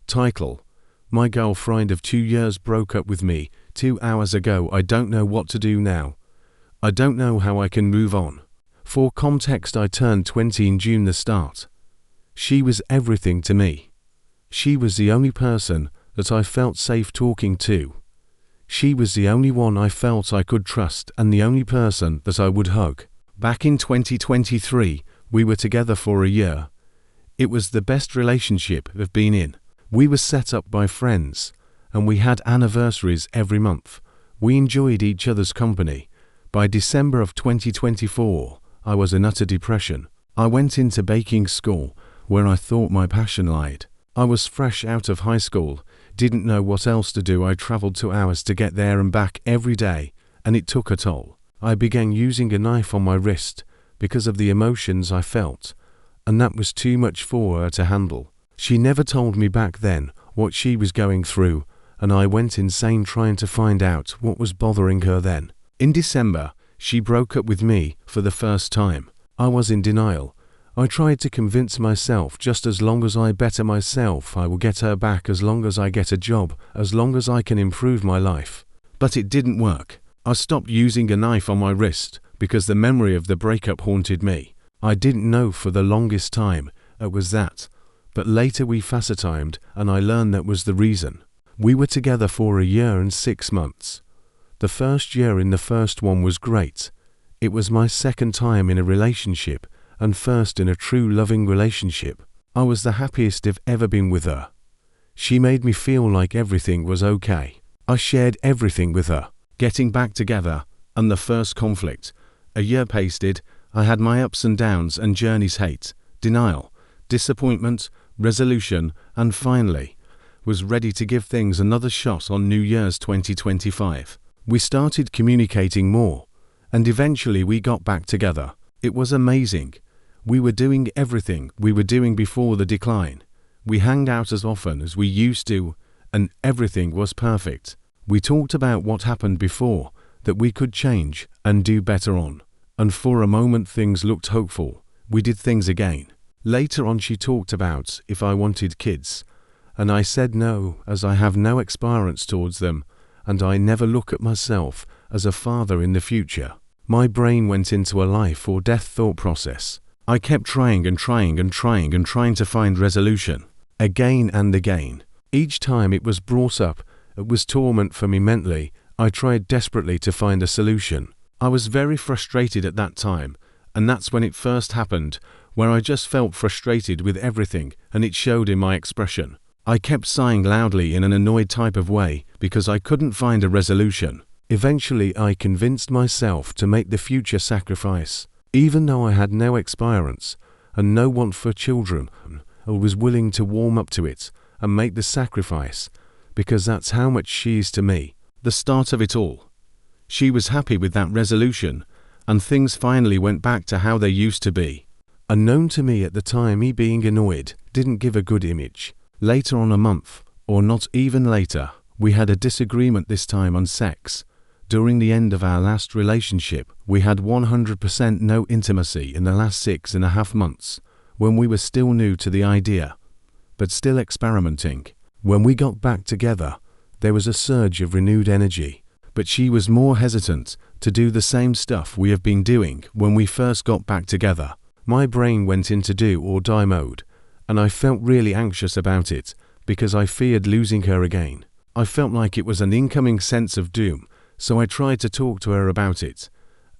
Title: My girlfriend of 2 years broke up with me 2 hours ago. I don't know what to do now. I don't know how I can move on. For context, I turned 20 in June the start. She was everything to me. She was the only person that I felt safe talking to. She was the only one I felt I could trust and the only person that I would hug. Back in 2023, we were together for a year. It was the best relationship I've been in. We were set up by friends, and we had anniversaries every month. We enjoyed each other's company. By December of 2024, I was in utter depression. I went into baking school, where I thought my passion lied. I was fresh out of high school, didn't know what else to do. I traveled 2 hours to get there and back every day, and it took a toll. I began using a knife on my wrist because of the emotions I felt, and that was too much for her to handle. She never told me back then what she was going through, and I went insane trying to find out what was bothering her then. In December, she broke up with me for the first time. I was in denial. I tried to convince myself just as long as I better myself, I will get her back, as long as I get a job, as long as I can improve my life. But it didn't work. I stopped using a knife on my wrist because the memory of the breakup haunted me. I didn't know for the longest time it was that, but later we FaceTimed and I learned that was the reason. We were together for a year and 6 months. The first year in the first one was great. It was my second time in a relationship and first in a true loving relationship. I was the happiest I've ever been with her. She made me feel like everything was okay. I shared everything with her. Getting back together and the first conflict. A year pasted. I had my ups and downs and journeys, hate, denial, disappointment, resolution, and finally was ready to give things another shot on New Year's 2025. We started communicating more, and eventually we got back together. It was amazing. We were doing everything we were doing before the decline. We hanged out as often as we used to, and everything was perfect. We talked about what happened before, that we could change and do better on. And for a moment things looked hopeful. We did things again. Later on she talked about if I wanted kids, and I said no, as I have no experience towards them, and I never look at myself as a father in the future. My brain went into a life or death thought process. I kept trying and trying and trying and trying to find resolution. Again and again. Each time it was brought up, it was torment for me mentally. I tried desperately to find a solution. I was very frustrated at that time, and that's when it first happened, where I just felt frustrated with everything, and it showed in my expression. I kept sighing loudly in an annoyed type of way because I couldn't find a resolution. Eventually I convinced myself to make the future sacrifice. Even though I had no experience and no want for children, I was willing to warm up to it and make the sacrifice, because that's how much she is to me. The start of it all. She was happy with that resolution, and things finally went back to how they used to be. Unknown to me at the time, me being annoyed didn't give a good image. Later on, a month, or not even later, we had a disagreement, this time on sex. During the end of our last relationship, we had 100% no intimacy in the last 6.5 months, when we were still new to the idea, but still experimenting. When we got back together, there was a surge of renewed energy. But she was more hesitant to do the same stuff we have been doing when we first got back together. My brain went into do or die mode, and I felt really anxious about it because I feared losing her again. I felt like it was an incoming sense of doom, so I tried to talk to her about it,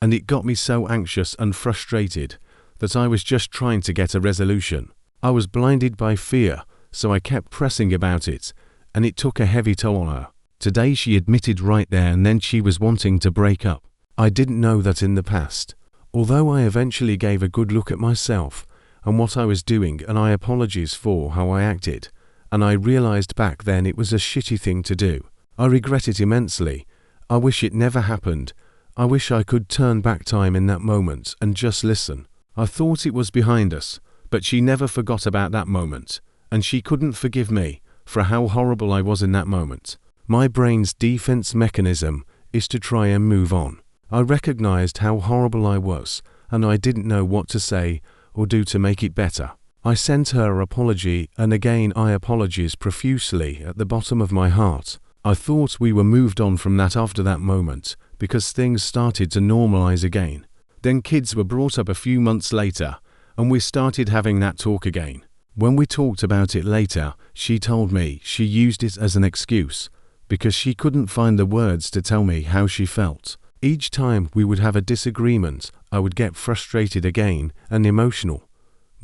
and it got me so anxious and frustrated that I was just trying to get a resolution. I was blinded by fear, so I kept pressing about it, and it took a heavy toll on her. Today she admitted right there and then she was wanting to break up. I didn't know that in the past. Although I eventually gave a good look at myself and what I was doing, and I apologize for how I acted, and I realized back then it was a shitty thing to do. I regret it immensely. I wish it never happened. I wish I could turn back time in that moment and just listen. I thought it was behind us, but she never forgot about that moment, and she couldn't forgive me for how horrible I was in that moment. My brain's defense mechanism is to try and move on. I recognized how horrible I was, and I didn't know what to say or do to make it better. I sent her an apology, and again I apologize profusely at the bottom of my heart. I thought we were moved on from that after that moment, because things started to normalize again. Then kids were brought up a few months later, and we started having that talk again. When we talked about it later, she told me she used it as an excuse, because she couldn't find the words to tell me how she felt. Each time we would have a disagreement, I would get frustrated again and emotional.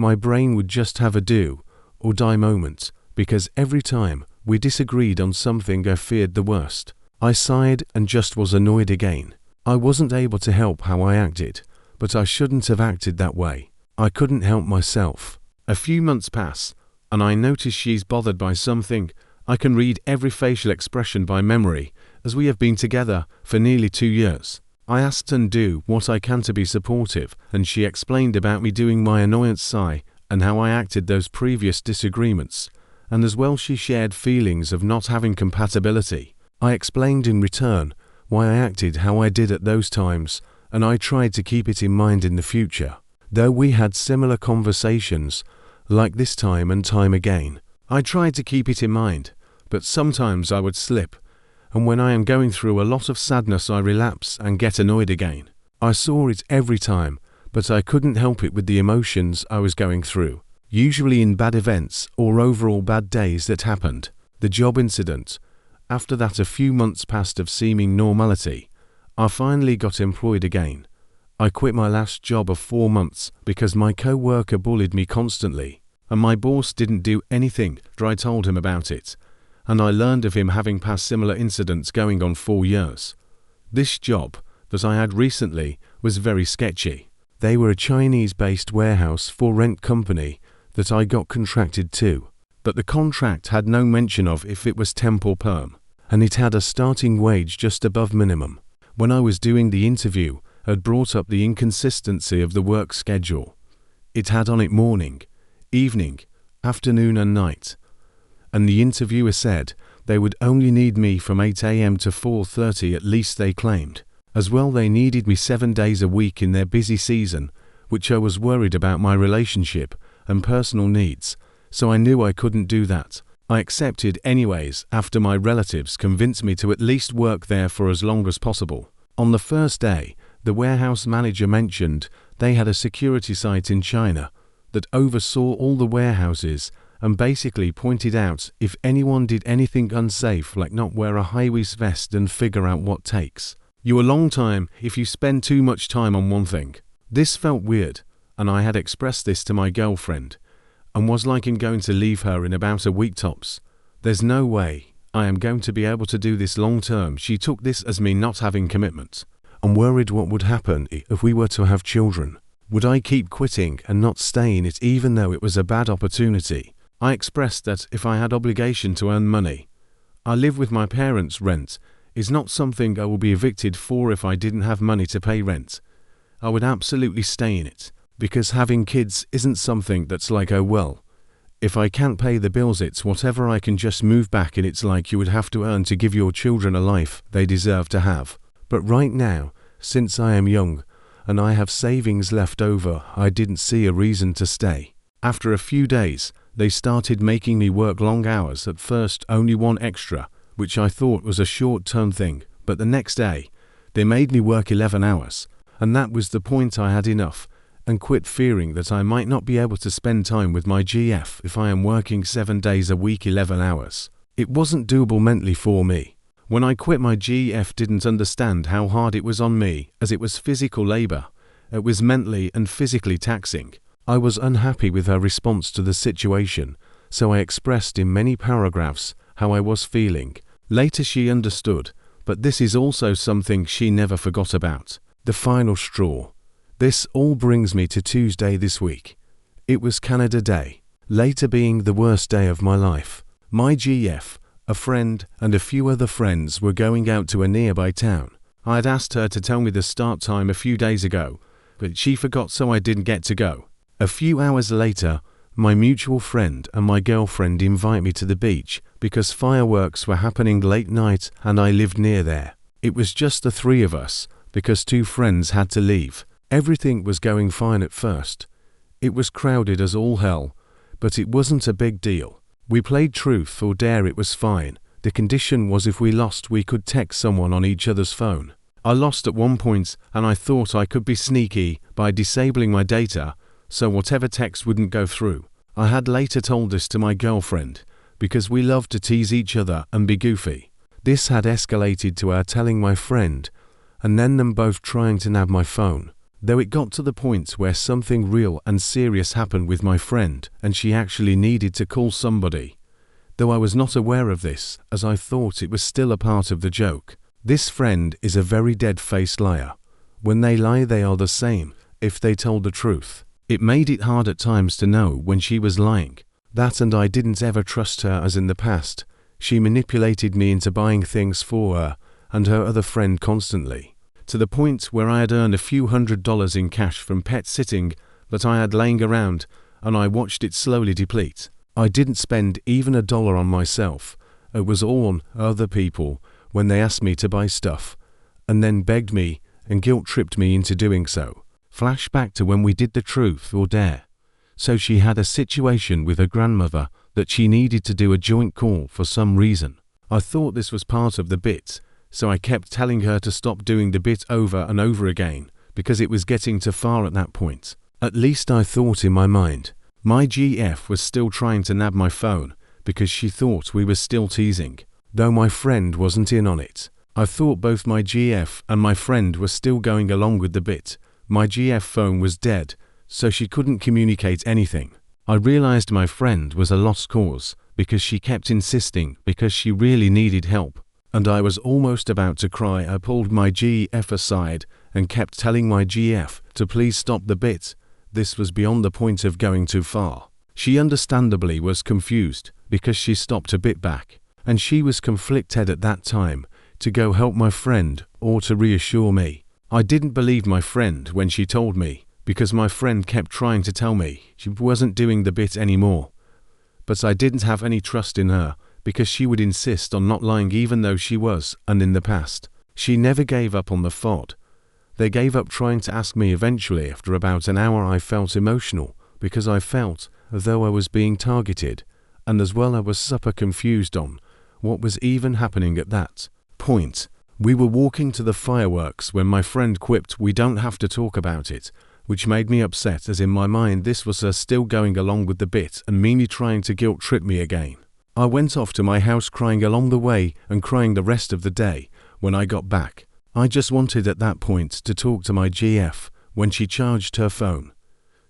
My brain would just have a do or die moment, because every time we disagreed on something I feared the worst. I sighed and just was annoyed again. I wasn't able to help how I acted, but I shouldn't have acted that way. I couldn't help myself. A few months pass, and I notice she's bothered by something. I can read every facial expression by memory, as we have been together for nearly 2 years. I asked and do what I can to be supportive, and she explained about me doing my annoyance sigh and how I acted those previous disagreements, and as well she shared feelings of not having compatibility. I explained in return why I acted how I did at those times, and I tried to keep it in mind in the future. Though we had similar conversations, like this time and time again, I tried to keep it in mind, but sometimes I would slip, and when I am going through a lot of sadness I relapse and get annoyed again. I saw it every time, but I couldn't help it with the emotions I was going through, usually in bad events or overall bad days that happened. The job incident. After that, a few months passed of seeming normality. I finally got employed again. I quit my last job of 4 months because my co-worker bullied me constantly, and my boss didn't do anything after I told him about it, and I learned of him having past similar incidents going on 4 years. This job that I had recently was very sketchy. They were a Chinese-based warehouse for rent company that I got contracted to, but the contract had no mention of if it was temp or perm, and it had a starting wage just above minimum. When I was doing the interview, I had brought up the inconsistency of the work schedule. It had on it morning, evening, afternoon and night, and the interviewer said they would only need me from 8 a.m. to 4:30 at least, they claimed. As well, they needed me 7 days a week in their busy season, which I was worried about my relationship and personal needs, so I knew I couldn't do that. I accepted anyways after my relatives convinced me to at least work there for as long as possible. On the first day, the warehouse manager mentioned they had a security site in China that oversaw all the warehouses and basically pointed out if anyone did anything unsafe, like not wear a high-waist vest, and figure out what takes you a long time if you spend too much time on one thing. This felt weird, and I had expressed this to my girlfriend and was like I'm going to leave her in about a week tops. There's no way I am going to be able to do this long term. She took this as me not having commitment. I'm worried what would happen if we were to have children. Would I keep quitting and not stay in it even though it was a bad opportunity? I expressed that if I had obligation to earn money, I live with my parents' rent is not something I will be evicted for. If I didn't have money to pay rent, I would absolutely stay in it, because having kids isn't something that's like, oh well, if I can't pay the bills it's whatever, I can just move back, and it's like you would have to earn to give your children a life they deserve to have. But right now, since I am young and I have savings left over, I didn't see a reason to stay. After a few days, they started making me work long hours, at first only 1 extra, which I thought was a short-term thing, but the next day, they made me work 11 hours, and that was the point. I had enough and quit, fearing that I might not be able to spend time with my GF if I am working 7 days a week 11 hours. It wasn't doable mentally for me. When I quit, my GF didn't understand how hard it was on me, as it was physical labor. It was mentally and physically taxing. I was unhappy with her response to the situation, so I expressed in many paragraphs how I was feeling. Later she understood, but this is also something she never forgot about. The final straw. This all brings me to Tuesday this week. It was Canada Day, later being the worst day of my life. My GF, a friend, and a few other friends were going out to a nearby town. I had asked her to tell me the start time a few days ago, but she forgot, so I didn't get to go. A few hours later, my mutual friend and my girlfriend invite me to the beach because fireworks were happening late night and I lived near there. It was just the 3 of us because 2 friends had to leave. Everything was going fine at first. It was crowded as all hell, but it wasn't a big deal. We played truth or dare, it was fine. The condition was if we lost we could text someone on each other's phone. I lost at one point and I thought I could be sneaky by disabling my data so whatever text wouldn't go through. I had later told this to my girlfriend because we loved to tease each other and be goofy. This had escalated to her telling my friend and then them both trying to nab my phone. Though it got to the point where something real and serious happened with my friend and she actually needed to call somebody. Though I was not aware of this, as I thought it was still a part of the joke. This friend is a very dead-faced liar. When they lie they are the same, if they told the truth. It made it hard at times to know when she was lying. That and I didn't ever trust her as in the past. She manipulated me into buying things for her and her other friend constantly. To the point where I had earned a few $100s in cash from pet sitting that I had laying around and I watched it slowly deplete. I didn't spend even $1 on myself. It was all on other people when they asked me to buy stuff and then begged me and guilt-tripped me into doing so. Flashback to when we did the truth or dare. So she had a situation with her grandmother that she needed to do a joint call for some reason. I thought this was part of the bit, so I kept telling her to stop doing the bit over and over again because it was getting too far at that point. At least I thought in my mind. My GF was still trying to nab my phone because she thought we were still teasing, though my friend wasn't in on it. I thought both my GF and my friend were still going along with the bit. My GF phone was dead, so she couldn't communicate anything. I realized my friend was a lost cause because she kept insisting because she really needed help, and I was almost about to cry. I pulled my GF aside and kept telling my GF to please stop the bit. This was beyond the point of going too far. She understandably was confused because she stopped a bit back, and she was conflicted at that time to go help my friend or to reassure me. I didn't believe my friend when she told me because my friend kept trying to tell me she wasn't doing the bit anymore. But I didn't have any trust in her because she would insist on not lying even though she was, and in the past. She never gave up on the FOD. They gave up trying to ask me eventually. After about an hour I felt emotional because I felt as though I was being targeted, and as well I was super confused on what was even happening at that point. We were walking to the fireworks when my friend quipped, "We don't have to talk about it," which made me upset as in my mind this was her still going along with the bit and meanly trying to guilt trip me again. I went off to my house crying along the way and crying the rest of the day. When I got back, I just wanted at that point to talk to my GF when she charged her phone.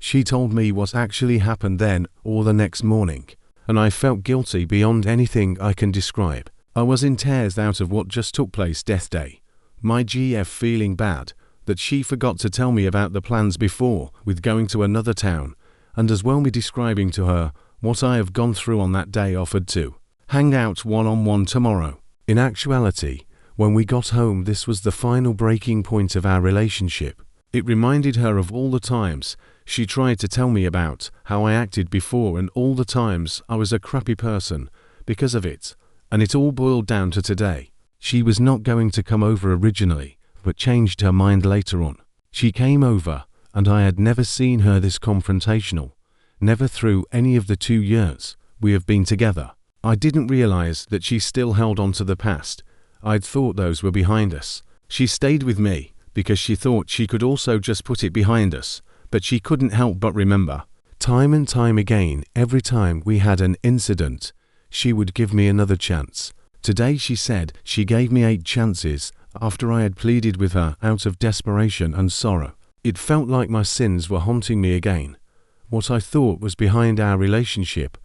She told me what actually happened then or the next morning, and I felt guilty beyond anything I can describe. I was in tears out of what just took place death day. My GF feeling bad that she forgot to tell me about the plans before with going to another town, and as well me describing to her what I have gone through on that day, offered to hang out one-on-one tomorrow. In actuality, when we got home this was the final breaking point of our relationship. It reminded her of all the times she tried to tell me about how I acted before and all the times I was a crappy person because of it, and it all boiled down to today. She was not going to come over originally, but changed her mind later on. She came over, and I had never seen her this confrontational, never through any of the 2 years we have been together. I didn't realize that she still held on to the past. I'd thought those were behind us. She stayed with me because she thought she could also just put it behind us, but she couldn't help but remember. Time and time again, every time we had an incident, she would give me another chance. Today she said she gave me 8 chances after I had pleaded with her out of desperation and sorrow. It felt like my sins were haunting me again. What I thought was behind our relationship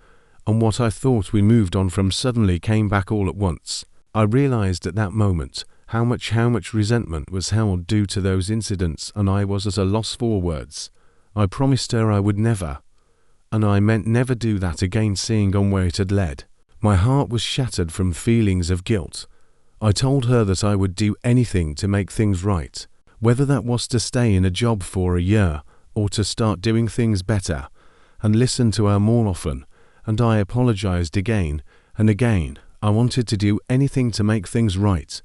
and what I thought we moved on from suddenly came back all at once. I realized at that moment how much resentment was held due to those incidents, and I was at a loss for words. I promised her I would never, and I meant never do that again, seeing on where it had led. My heart was shattered from feelings of guilt. I told her that I would do anything to make things right, whether that was to stay in a job for a year or to start doing things better, and listen to her more often, and I apologized again and again. I wanted to do anything to make things right,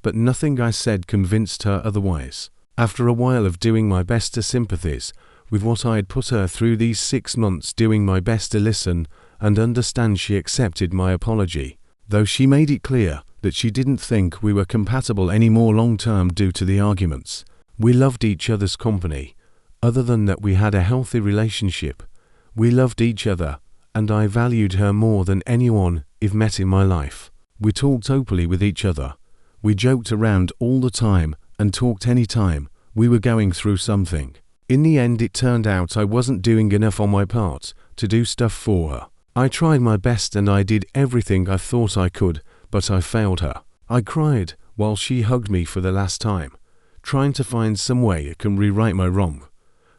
but nothing I said convinced her otherwise. After a while of doing my best to sympathize with what I had put her through these 6 months, doing my best to listen and understand. She accepted my apology, though she made it clear that she didn't think we were compatible anymore long term due to the arguments. We loved each other's company. Other than that, we had a healthy relationship. We loved each other, and I valued her more than anyone I've met in my life. We talked openly with each other. We joked around all the time and talked anytime we were going through something. In the end, it turned out I wasn't doing enough on my part to do stuff for her. I tried my best and I did everything I thought I could, but I failed her. I cried while she hugged me for the last time, trying to find some way I can rewrite my wrong.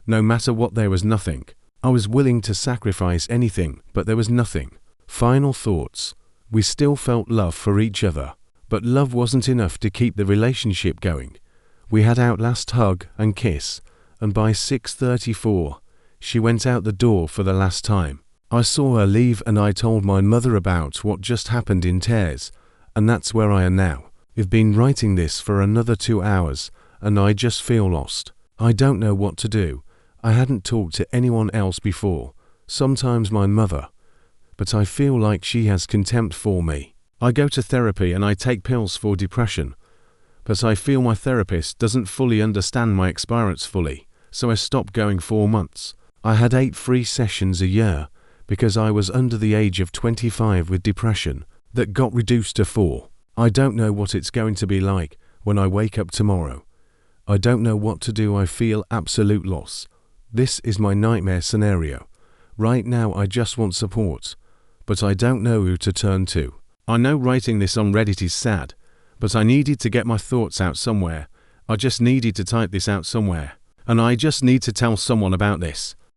No matter what, there was nothing. I was willing to sacrifice anything, but there was nothing. Final thoughts. We still felt love for each other, but love wasn't enough to keep the relationship going. We had our last hug and kiss, and by 6:34, she went out the door for the last time. I saw her leave and I told my mother about what just happened in tears, and that's where I am now. I've been writing this for another 2 hours, and I just feel lost. I don't know what to do. I hadn't talked to anyone else before, sometimes my mother, but I feel like she has contempt for me. I go to therapy and I take pills for depression, but I feel my therapist doesn't fully understand my experience fully, so I stopped going 4 months. I had 8 free sessions a year because I was under the age of 25 with depression that got reduced to 4. I don't know what it's going to be like when I wake up tomorrow. I don't know what to do. I feel absolute loss. This is my nightmare scenario. Right now I just want support, but I don't know who to turn to. I know writing this on Reddit is sad, but I needed to get my thoughts out somewhere. I just needed to type this out somewhere, and I just need to tell someone about this.